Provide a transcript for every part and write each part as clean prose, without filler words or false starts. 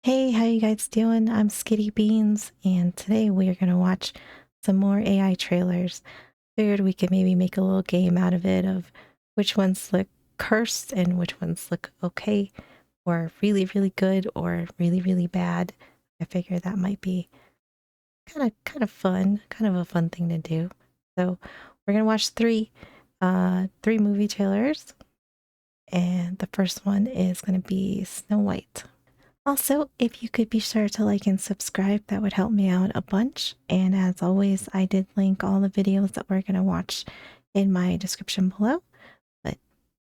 Hey, how you guys doing? I'm Skitty Beans, and today we are gonna watch some more AI trailers. Figured we could maybe make a little game out of it of which ones look cursed and which ones look okay, or really, really good, or really, really bad. I figured that might be kind of fun, kind of a fun thing to do. So we're gonna watch three movie trailers, and the first one is gonna be Snow White. Also, if you could be sure to like and subscribe, that would help me out a bunch. And as always, I did link all the videos that we're going to watch in my description below. But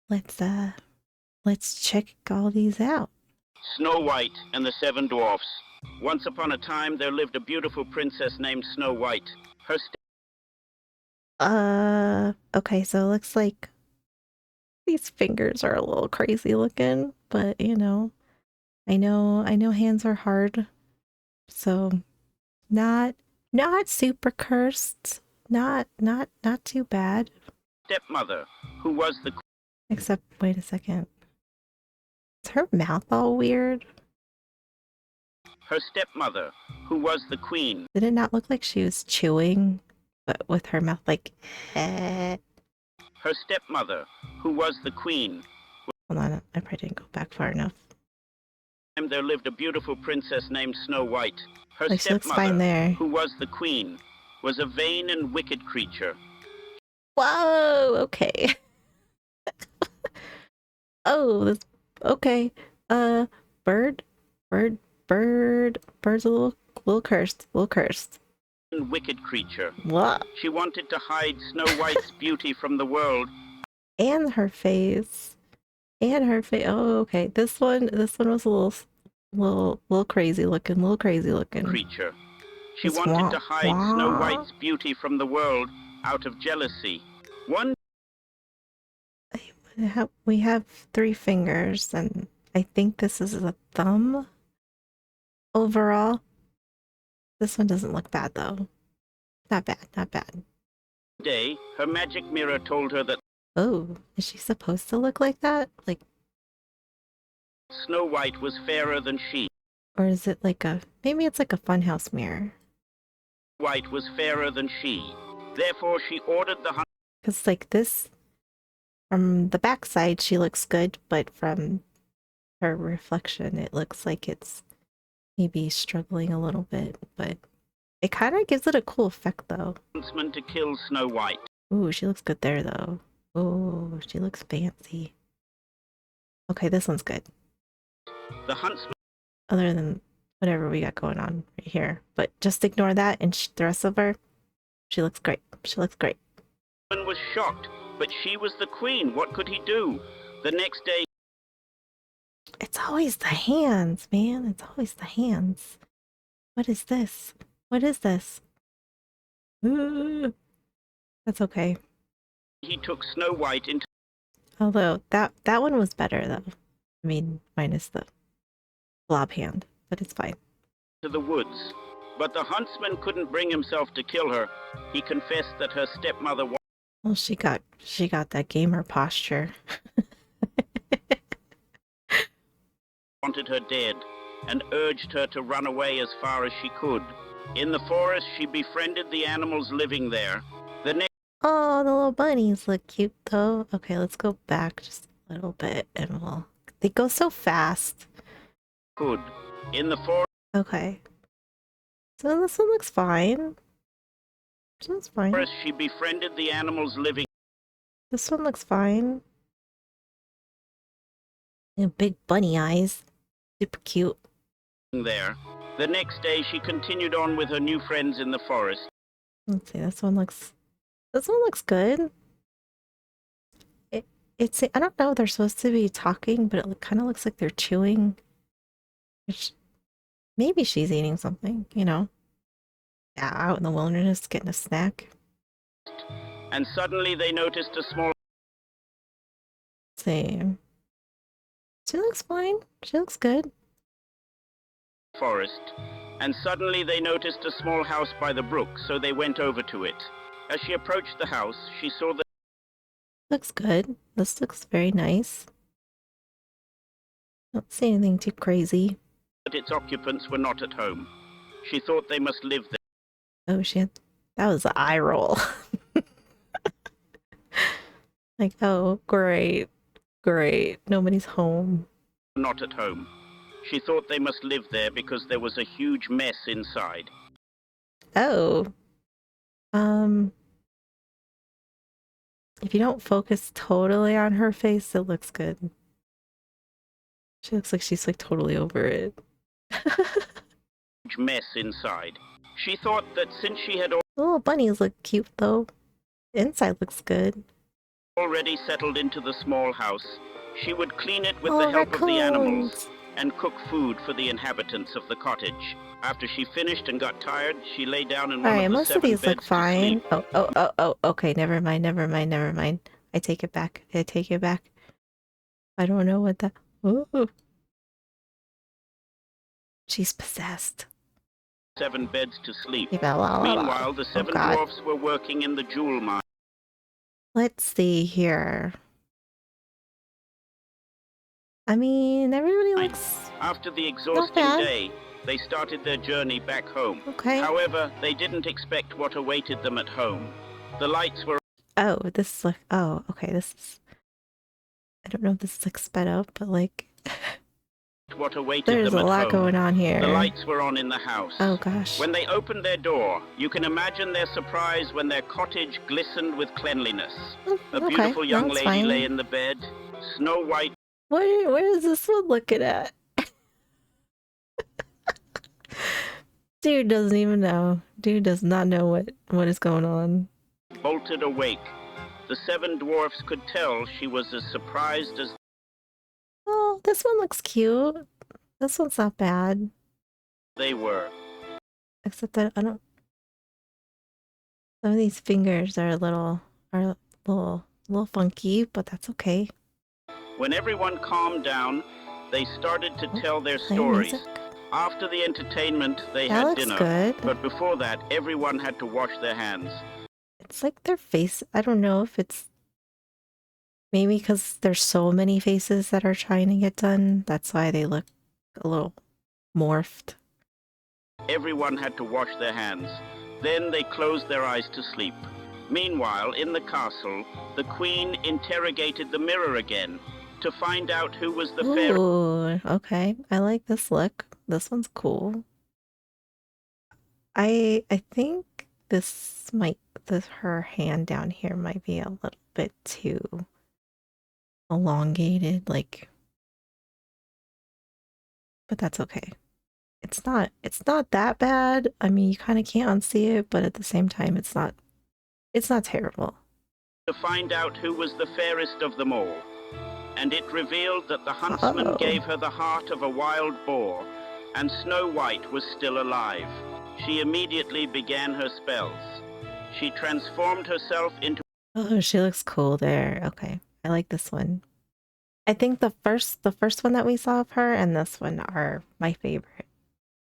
let's check all these out. Snow White and the Seven Dwarfs. Once upon a time, there lived a beautiful princess named Snow White. Her Okay, so it looks like these fingers are a little crazy looking, but I know hands are hard. So not not super cursed. Not too bad. stepmother, who was the Except, wait a second. Is her mouth all weird? her stepmother, who was the queen. Did it not look like she was chewing, but with her mouth like, eh? Her stepmother, who was the queen. Hold on, I probably didn't go back far enough. And there lived a beautiful princess named Snow White. Her Like, she looks fine there. who was the queen, was a vain and wicked creature. Whoa, okay. Oh, this, okay. Bird, bird's a little cursed, And wicked creature. What? She wanted to hide Snow White's beauty from the world. And her face. Oh, okay. This one was a little crazy looking, Creature. She It's wanted to hide Snow wah. White's beauty from the world out of jealousy. One We have three fingers, and I think this is a thumb overall. This one doesn't look bad though. Not bad. day, her magic mirror told her that Oh, is she supposed to look like that? Like, Snow White was fairer than she. or is it like maybe it's like a funhouse mirror? White was fairer than she. Therefore, she ordered the hunt. Because like this, from the backside, she looks good, but from her reflection, it looks like it's maybe struggling a little bit, but it kind of gives it a cool effect though. Huntsman to kill Snow White. Ooh, she looks good there though. Oh, she looks fancy. Okay, this one's good. The huntsman Other than whatever we got going on right here. But just ignore that and the rest of her, she looks great. was shocked, but she was the queen. What could he do? The next day, It's always the hands, man. It's always the hands. What is this? Ooh, that's okay. he took Snow White into Although that one was better though. I mean, minus the blob hand, but it's fine. the woods. But the huntsman couldn't bring himself to kill her. He confessed that her stepmother Well, she got that gamer posture. wanted her dead and urged her to run away as far as she could. In the forest, she befriended the animals living there. The next Oh, the little bunnies look cute though. Okay, let's go back just a little bit and they go so fast. could. In the forest, Okay. So this one looks fine. This one's fine. she befriended the animals living This one looks fine. And big bunny eyes. Super cute. there. The next day, she continued on with her new friends in the forest. Let's see, this one looks good. It's I don't know if they're supposed to be talking, but it kind of looks like they're chewing. Which maybe she's eating something, Yeah, out in the wilderness getting a snack. And suddenly they noticed a small Same. She looks fine. She looks good. forest. And suddenly they noticed a small house by the brook, so they went over to it. As she approached the house, she saw that Looks good. This looks very nice. Don't see anything too crazy. But its occupants were not at home. She thought they must live there. Oh shit. That was an eye roll. Like, oh, great. Great. Nobody's home. Not at home. She thought they must live there because there was a huge mess inside. Oh. If you don't focus totally on her face, it looks good. She looks like she's like totally over it. Huge mess inside. She thought that since she had The little bunnies look cute though. Inside looks good. already settled into the small house, she would clean it with Oh, the help of the animals raccoons. and cook food for the inhabitants of the cottage. After she finished and got tired, she lay down in one Alright, of the most of 7 these look beds to fine. sleep. Oh, okay, never mind. I take it back. I don't know what that. Ooh. She's possessed. 7 beds to sleep. Meanwhile, Meanwhile, the 7 God. dwarfs were working in the jewel mine. Let's see here. I mean, everybody looks After the not exhausting bad. day, they started their journey back home. Okay. However, they didn't expect what awaited them at home. The lights were Oh, this is like, oh, okay, this is, I don't know if this is like sped up, but like, what awaited there's them a at lot home. going on here. The lights were on in the house. Oh gosh. When they opened their door, you can imagine their surprise when their cottage glistened with cleanliness. Oh, A okay, beautiful young that's lady fine. lay in the bed. Snow White Where is this one looking at? Dude doesn't even know. Dude does not know what is going on. bolted awake. The 7 dwarfs could tell she was as surprised as Oh, this one looks cute. This one's not bad. they were. Except that I don't. Some of these fingers are a little funky, but that's okay. When everyone calmed down, they started to tell their Play stories. music. After the entertainment, they That had looks dinner. good. But before that, everyone had to wash their hands. It's like their face. I don't know if it's maybe because there's so many faces that are trying to get done. That's why they look a little morphed. Everyone had to wash their hands. Then they closed their eyes to sleep. Meanwhile, in the castle, the queen interrogated the mirror again to find out who was the fairest. Ooh, okay. I like this look. This one's cool. I think her hand down here might be a little bit too elongated, like, but that's okay. It's not that bad. I mean, you kind of can't unsee it, but at the same time, it's not terrible. To find out who was the fairest of them all. And it revealed that the huntsman gave her the heart of a wild boar, and Snow White was still alive. She immediately began her spells. She transformed herself into Oh, she looks cool there. Okay. I like this one. I think the first one that we saw of her and this one are my favorite.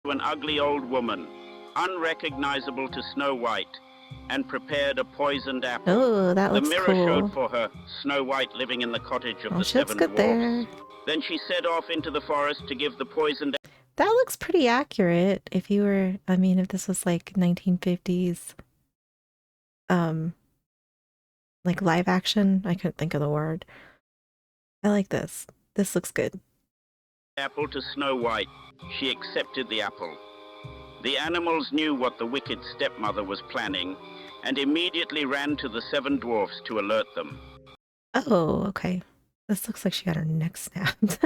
an ugly old woman, unrecognizable to Snow White, and prepared a poisoned apple. Oh, that The looks mirror cool. showed for her Snow White living in the cottage of Oh, the she looks 7 good dwarfs. there. Then she set off into the forest to give the poisoned That looks pretty accurate. If you were, I mean, if this was like 1950s, like live action, I couldn't think of the word. I like this. This looks good. apple to Snow White. She accepted the apple. The animals knew what the wicked stepmother was planning, and immediately ran to the 7 dwarfs to alert them. Oh, okay. This looks like she got her neck snapped.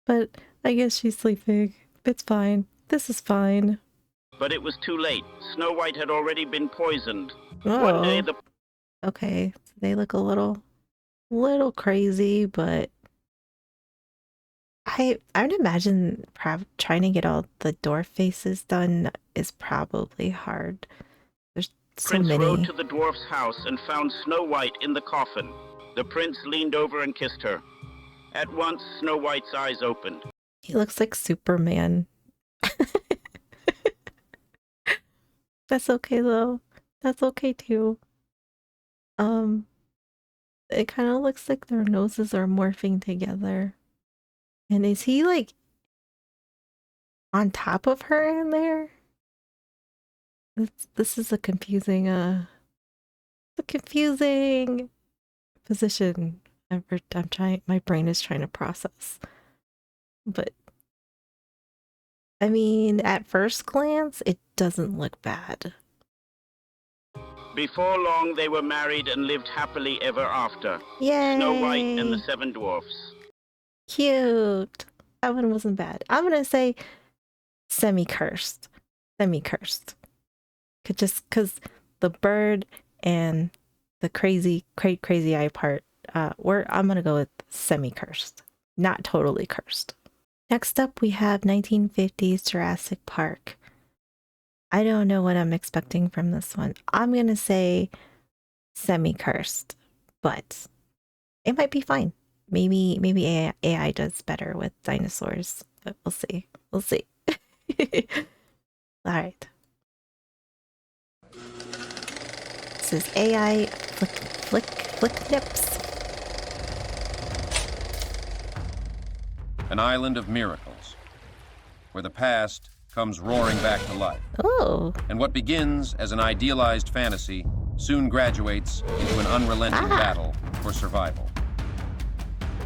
But I guess she's sleeping. It's fine. This is fine. But it was too late. Snow White had already been poisoned. Oh. One day the Okay, they look a little crazy, but I would imagine trying to get all the dwarf faces done is probably hard. There's so prince many. rode to the dwarf's house and found Snow White in the coffin. The prince leaned over and kissed her. At once, Snow White's eyes opened. He looks like Superman. That's okay though. That's okay too. It kind of looks like their noses are morphing together. And is he like on top of her in there? This is a confusing position. I'm trying, my brain is trying to process. But I mean, at first glance, it doesn't look bad. Before long, they were married and lived happily ever after. Yay! Snow White and the Seven Dwarfs. Cute. That one wasn't bad. I'm gonna say semi-cursed. Semi-cursed. Just because the bird and the crazy eye part, I'm gonna go with semi-cursed, not totally cursed. Next up, we have 1950s Jurassic Park. I don't know what I'm expecting from this one. I'm gonna say semi-cursed, but it might be fine. Maybe AI does better with dinosaurs, but we'll see. We'll see. All right. This is AI flick nips. An island of miracles, where the past comes roaring back to life. Oh. And what begins as an idealized fantasy soon graduates into an unrelenting battle for survival.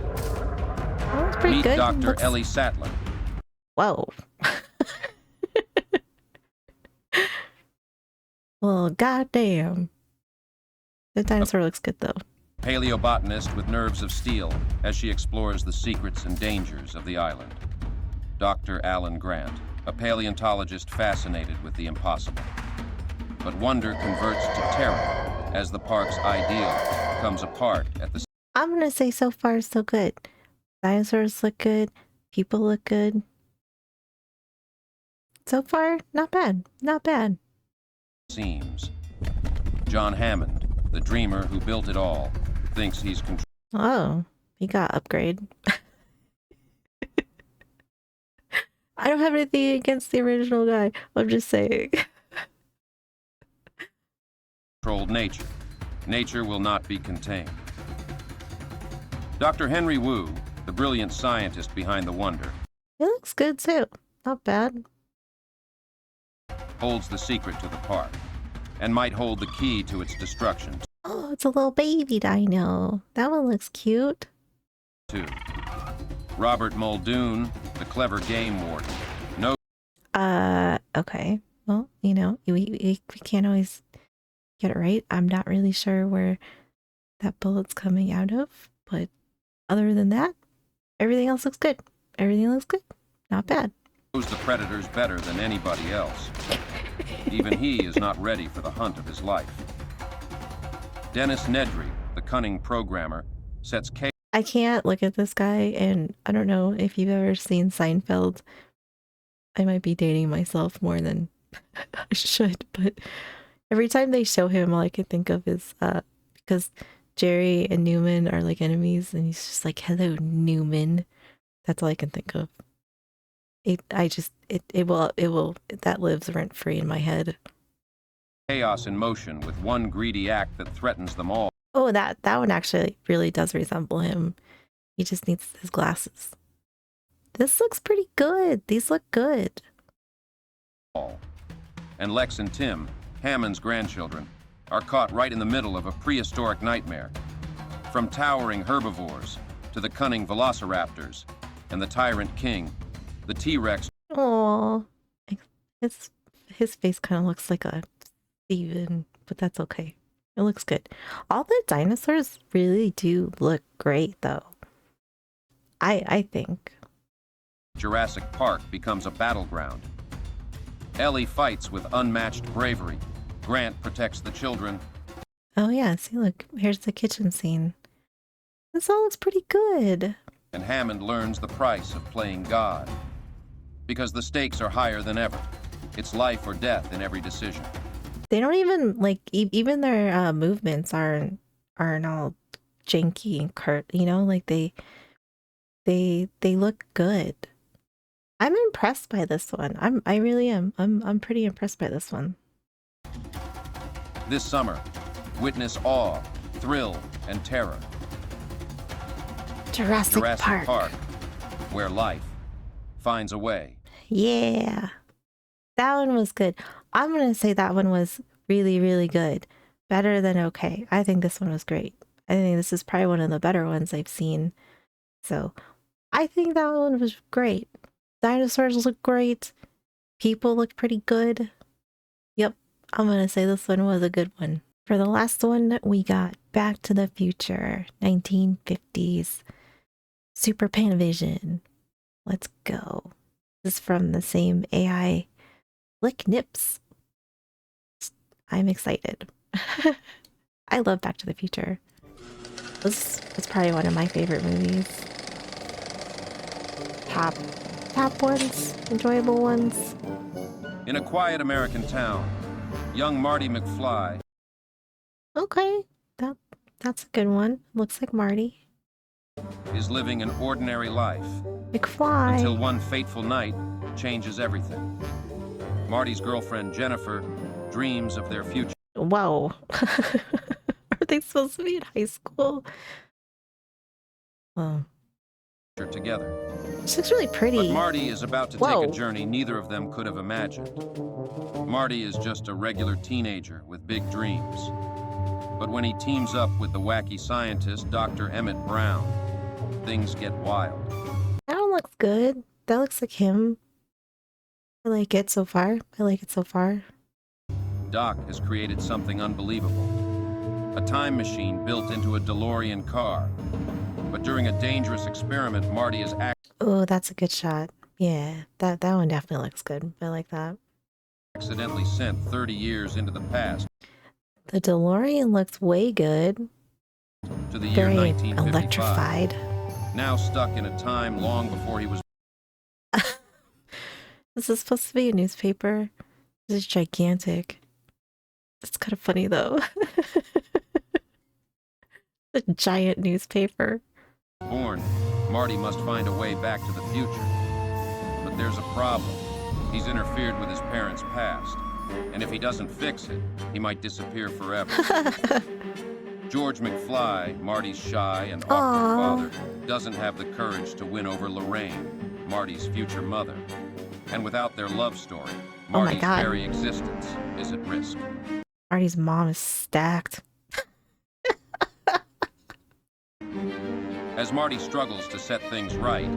That was pretty Meet good. Dr. Ellie Sattler. Whoa. Well, goddamn. The dinosaur looks good though. Paleobotanist with nerves of steel as she explores the secrets and dangers of the island. Dr. Alan Grant, a paleontologist fascinated with the impossible. But wonder converts to terror as the park's ideal comes apart at the... I'm gonna say so far so good. Dinosaurs look good. People look good. So far, not bad. Not bad. seams. John Hammond, the dreamer who built it all, thinks he's control. Oh, he got upgrade. I don't have anything against the original guy. I'm just saying. Controlled nature. Nature will not be contained. Dr. Henry Wu, the brilliant scientist behind the wonder, It looks good too. Not bad. holds the secret to the park and might hold the key to its destruction Oh, it's a little baby dino. That one looks cute. too. Robert Muldoon, the clever game warden, knows Okay. Well, you know, we can't always get it right. I'm not really sure where that bullet's coming out of, but other than that, everything else looks good. Everything looks good. Not bad. the predators better than anybody else. Even he is not ready for the hunt of his life. Dennis Nedry, the cunning programmer, sets chaos. I can't look at this guy, and I don't know if you've ever seen Seinfeld. I might be dating myself more than I should, but every time they show him, all I can think of is because Jerry and Newman are like enemies, and he's just like, "Hello, Newman." That's all I can think of. It will that lives rent free in my head. Chaos in motion with one greedy act that threatens them all. Oh, that one actually really does resemble him. He just needs his glasses. This looks pretty good. These look good. And Lex and Tim, Hammond's grandchildren, are caught right in the middle of a prehistoric nightmare. From towering herbivores to the cunning velociraptors and the tyrant king, the T-Rex. Oh, his face kind of looks like a Steven, but that's okay. It looks good. All the dinosaurs really do look great, though. I think. Jurassic Park becomes a battleground. Ellie fights with unmatched bravery. Grant protects the children. Oh yeah, see, look, here's the kitchen scene. This all looks pretty good. And Hammond learns the price of playing God. Because the stakes are higher than ever. It's life or death in every decision. They don't even like even their movements aren't all janky and curt. You know, like they look good. I'm impressed by this one. I really am. I'm pretty impressed by this one. This summer, witness awe, thrill, and terror. Jurassic Park. where life finds a way. Yeah, that one was good. I'm gonna say that one was really, really good. Better than okay. I think this one was great. I think this is probably one of the better ones I've seen. So I think that one was great. Dinosaurs look great. People look pretty good. Yep, I'm gonna say this one was a good one. For the last one, we got Back to the Future, 1950s. Super Panavision. Let's go. This is from the same AI, Lick Nips. I'm excited. I love Back to the Future. This is probably one of my favorite movies. Top ones, enjoyable ones. In a quiet American town, young Marty McFly Okay, that's a good one. Looks like Marty. is living an ordinary life McFly. until one fateful night changes everything. Marty's girlfriend Jennifer dreams of their future Whoa. Are they supposed to be in high school? Well, together. she looks really pretty. But Marty is about to Whoa. take a journey neither of them could have imagined. Marty is just a regular teenager with big dreams. But when he teams up with the wacky scientist, Dr. Emmett Brown, things get wild. That one looks good. That looks like him. I like it so far. Doc has created something unbelievable. A time machine built into a DeLorean car. But during a dangerous experiment, Marty is Oh, that's a good shot. Yeah, that one definitely looks good. I like that. accidentally sent 30 years into the past The DeLorean looks way good. to the year Very 1955. electrified. Now stuck in a time long before he was This is supposed to be a newspaper. This is gigantic. It's kind of funny though. A giant newspaper. born. Marty must find a way back to the future. But there's a problem. He's interfered with his parents' past. And if he doesn't fix it, he might disappear forever. George McFly, Marty's shy and awkward Aw. father, doesn't have the courage to win over Lorraine, Marty's future mother. And without their love story, Oh my Marty's God. very existence is at risk. Marty's mom is stacked. As Marty struggles to set things right,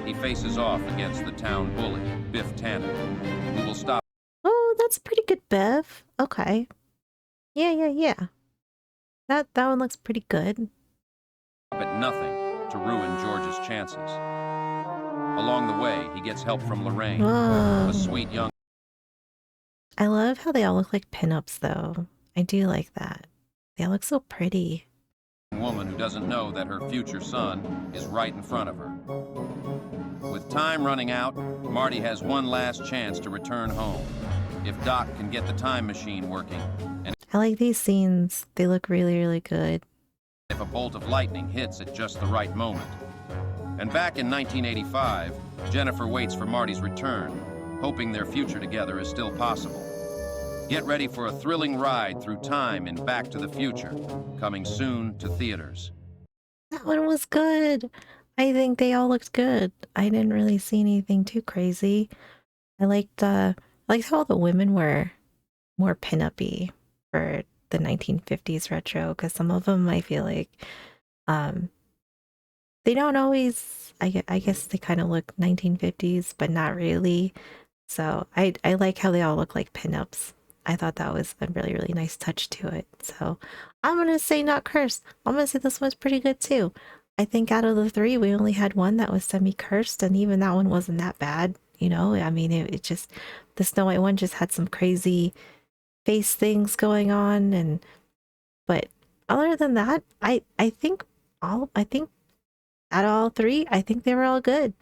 he faces off against the town bully, Biff Tannen, who will stop Oh, that's a pretty good Bev. Okay. Yeah. That one looks pretty good. at nothing to ruin George's chances. Along the way, he gets help from Lorraine, Whoa. a sweet young I love how they all look like pinups though. I do like that. They all look so pretty. woman who doesn't know that her future son is right in front of her. With time running out, Marty has one last chance to return home. If Doc can get the time machine working, and I like these scenes. They look really, really good. if a bolt of lightning hits at just the right moment. And back in 1985, Jennifer waits for Marty's return, hoping their future together is still possible. Get ready for a thrilling ride through time in Back to the Future, coming soon to theaters. That one was good. I think they all looked good. I didn't really see anything too crazy. I liked how all the women were more pin-up-y for the 1950s retro, because some of them I feel like they don't always, I guess they kind of look 1950s, but not really. So I like how they all look like pinups. I thought that was a really, really nice touch to it. So I'm going to say not cursed. I'm going to say this one's pretty good too. I think out of the three, we only had one that was semi-cursed, and even that one wasn't that bad. You know, I mean, it just, the Snow White one just had some crazy face things going on. But other than that, I think out of all three, I think they were all good.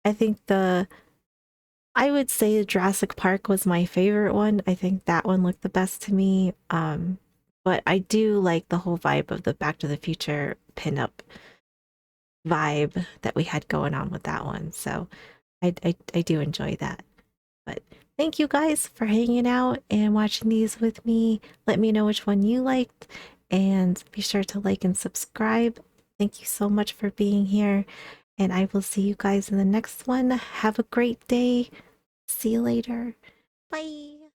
I think I would say Jurassic Park was my favorite one. I think that one looked the best to me. But I do like the whole vibe of the Back to the Future pinup vibe that we had going on with that one. So I do enjoy that. But thank you guys for hanging out and watching these with me. Let me know which one you liked, and be sure to like and subscribe. Thank you so much for being here. And I will see you guys in the next one. Have a great day. See you later. Bye.